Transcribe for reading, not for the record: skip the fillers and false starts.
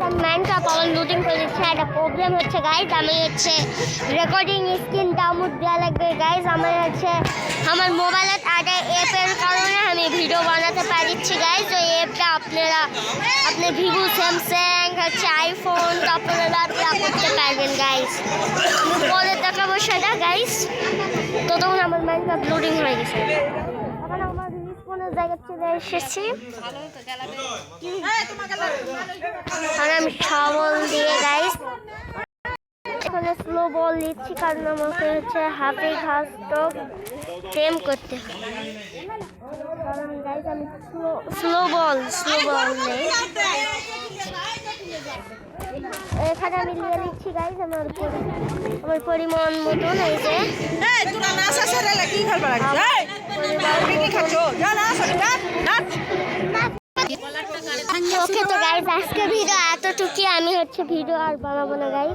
আমি মাইনক্রাফট আমার লুটিং করে দিচ্ছি। একটা প্রবলেম হচ্ছে গাইজ, আমি হচ্ছে রেকর্ডিং স্ক্রিন ডাউনলোড দেওয়া লাগবে গাইজ। আমার মোবাইলের একটা অ্যাপের কারণে আমি ভিডিও বানাতে পারছি গাইজ। ওই অ্যাপটা আপনি ভিভো, স্যামসাং, আইফোন আপনারা করতে পারবেন গাইজ। আমি পরে দেখাবো সেটা গাইজ। তো তখন আমার মাইনক্রাফট লোডিং হয়ে গেছে। এখন আমার রিসপনের জায়গা চলে এসেছি আর আমি শাবল দিয়ে গাইজ এখানে স্লো বল দিচ্ছি, কারণ আমাকে হচ্ছে হাফে ঘাস তো টেম করতে হয়। কারণ গাইজ আমি স্লো বল নেই। এখানে আমি নিয়ে নিচ্ছি গাইজ আমার পরিমাণ মতন। এই যে ওকে, তো গাইজ আজকে ভিডিও এতটুকুই। আমি ভিডিও আর বানাবো না গাইজ।